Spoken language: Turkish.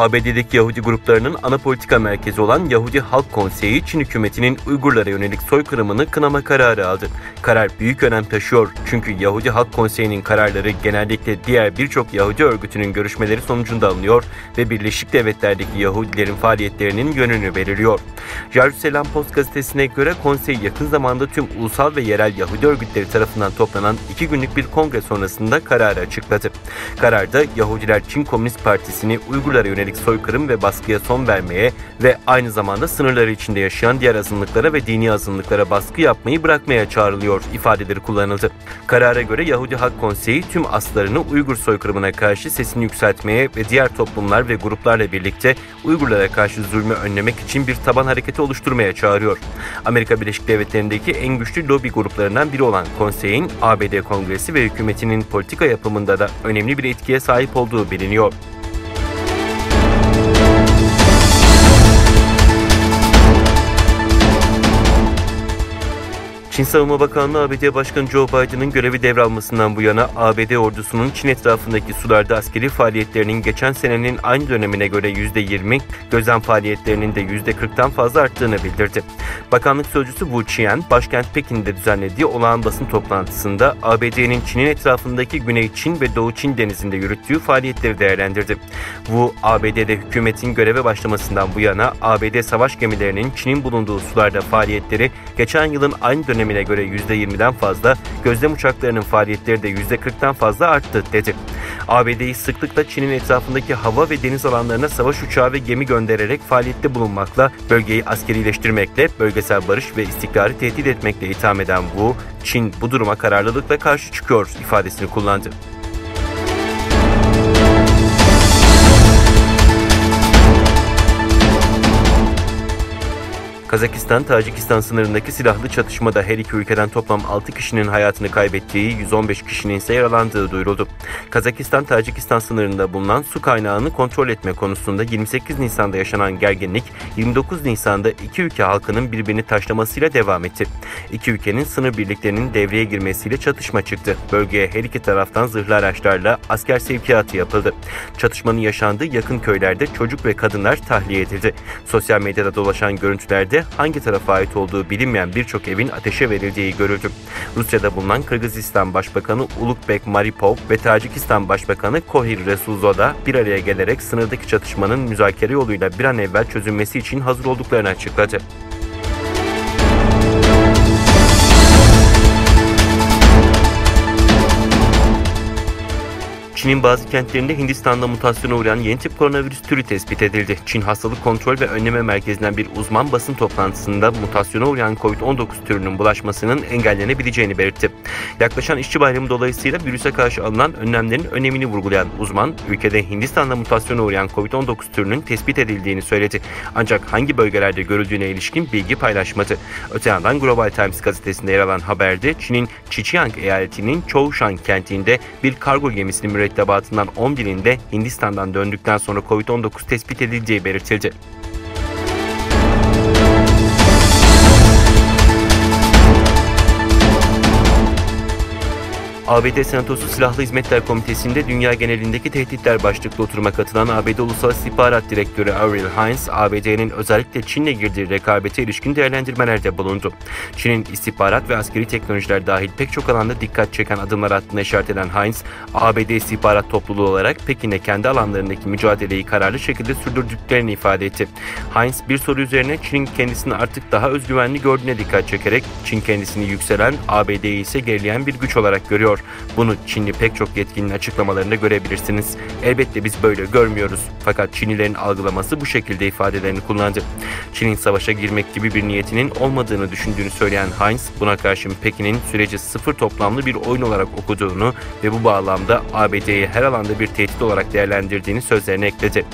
ABD'deki Yahudi gruplarının ana politika merkezi olan Yahudi Halk Konseyi, Çin hükümetinin Uygurlara yönelik soykırımını kınama kararı aldı. Karar büyük önem taşıyor çünkü Yahudi Halk Konseyi'nin kararları genellikle diğer birçok Yahudi örgütünün görüşmeleri sonucunda alınıyor ve Birleşik Devletler'deki Yahudilerin faaliyetlerinin yönünü belirliyor. Jerusalem Post gazetesine göre konsey yakın zamanda tüm ulusal ve yerel Yahudi örgütleri tarafından toplanan 2 günlük bir kongre sonrasında kararı açıkladı. Kararda Yahudiler Çin Komünist Partisi'ni Uygurlara yönelik soykırım ve baskıya son vermeye ve aynı zamanda sınırları içinde yaşayan diğer azınlıklara ve dini azınlıklara baskı yapmayı bırakmaya çağrılıyor ifadeleri kullanıldı. Karara göre Yahudi Halk Konseyi tüm aslarını Uygur soykırımına karşı sesini yükseltmeye ve diğer toplumlar ve gruplarla birlikte Uygurlara karşı zulmü önlemek için bir taban hareketi oluşturmaya çağırıyor. Amerika Birleşik Devletleri'ndeki en güçlü lobi gruplarından biri olan konseyin ABD Kongresi ve hükümetinin politika yapımında da önemli bir etkiye sahip olduğu biliniyor. Çin Savunma Bakanlığı, ABD Başkanı Joe Biden'ın görevi devralmasından bu yana ABD ordusunun Çin etrafındaki sularda askeri faaliyetlerinin geçen senenin aynı dönemine göre %20, gözlem faaliyetlerinin de %40'tan fazla arttığını bildirdi. Bakanlık sözcüsü Wu Qian, başkent Pekin'de düzenlediği olağan basın toplantısında ABD'nin Çin'in etrafındaki Güney Çin ve Doğu Çin denizinde yürüttüğü faaliyetleri değerlendirdi. Wu, ABD'de hükümetin göreve başlamasından bu yana ABD savaş gemilerinin Çin'in bulunduğu sularda faaliyetleri geçen yılın aynı dönemine göre %20'den fazla, gözlem uçaklarının faaliyetleri de %40'tan fazla arttı dedi. ABD'yi sıklıkla Çin'in etrafındaki hava ve deniz alanlarına savaş uçağı ve gemi göndererek faaliyette bulunmakla, bölgeyi askerileştirmekle, bölgesel barış ve istikrarı tehdit etmekle itham eden Wu, Çin bu duruma kararlılıkla karşı çıkıyor ifadesini kullandı. Kazakistan-Tacikistan sınırındaki silahlı çatışmada her iki ülkeden toplam 6 kişinin hayatını kaybettiği, 115 kişinin ise yaralandığı duyuruldu. Kazakistan-Tacikistan sınırında bulunan su kaynağını kontrol etme konusunda 28 Nisan'da yaşanan gerginlik, 29 Nisan'da iki ülke halkının birbirini taşlamasıyla devam etti. İki ülkenin sınır birliklerinin devreye girmesiyle çatışma çıktı. Bölgeye her iki taraftan zırhlı araçlarla asker sevkiyatı yapıldı. Çatışmanın yaşandığı yakın köylerde çocuk ve kadınlar tahliye edildi. Sosyal medyada dolaşan görüntülerde hangi tarafa ait olduğu bilinmeyen birçok evin ateşe verildiği görüldü. Rusya'da bulunan Kırgızistan Başbakanı Ulukbek Maripov ve Tacikistan Başbakanı Kohir Resulzoda bir araya gelerek sınırdaki çatışmanın müzakere yoluyla bir an evvel çözülmesi için hazır olduklarını açıkladı. Çin'in bazı kentlerinde Hindistan'da mutasyona uğrayan yeni tip koronavirüs türü tespit edildi. Çin Hastalık Kontrol ve Önleme Merkezi'nden bir uzman basın toplantısında mutasyona uğrayan COVID-19 türünün bulaşmasının engellenebileceğini belirtti. Yaklaşan İşçi Bayramı dolayısıyla virüse karşı alınan önlemlerin önemini vurgulayan uzman, ülkede Hindistan'da mutasyona uğrayan COVID-19 türünün tespit edildiğini söyledi. Ancak hangi bölgelerde görüldüğüne ilişkin bilgi paylaşmadı. Öte yandan Global Times gazetesinde yer alan haberde Çin'in Zhejiang eyaletinin Zhoushan kentinde bir kargo gemisinin mürettebatından 11'inde Hindistan'dan döndükten sonra COVID-19 tespit edildiği belirtildi. ABD Senatosu Silahlı Hizmetler Komitesi'nde dünya genelindeki tehditler başlıklı oturuma katılan ABD Ulusal İstihbarat Direktörü Avril Haines, ABD'nin özellikle Çin'le girdiği rekabete ilişkin değerlendirmelerde bulundu. Çin'in istihbarat ve askeri teknolojiler dahil pek çok alanda dikkat çeken adımlar attığına işaret eden Haines, ABD istihbarat topluluğu olarak Pekin'le kendi alanlarındaki mücadeleyi kararlı şekilde sürdürdüklerini ifade etti. Haines bir soru üzerine Çin'in kendisini artık daha özgüvenli gördüğüne dikkat çekerek, Çin kendisini yükselen, ABD'yi ise gerileyen bir güç olarak görüyor. Bunu Çinli pek çok yetkilinin açıklamalarında görebilirsiniz. Elbette biz böyle görmüyoruz. Fakat Çinlilerin algılaması bu şekilde ifadelerini kullandı. Çin'in savaşa girmek gibi bir niyetinin olmadığını düşündüğünü söyleyen Haines, buna karşın Pekin'in süreci sıfır toplamlı bir oyun olarak okuduğunu ve bu bağlamda ABD'yi her alanda bir tehdit olarak değerlendirdiğini sözlerine ekledi.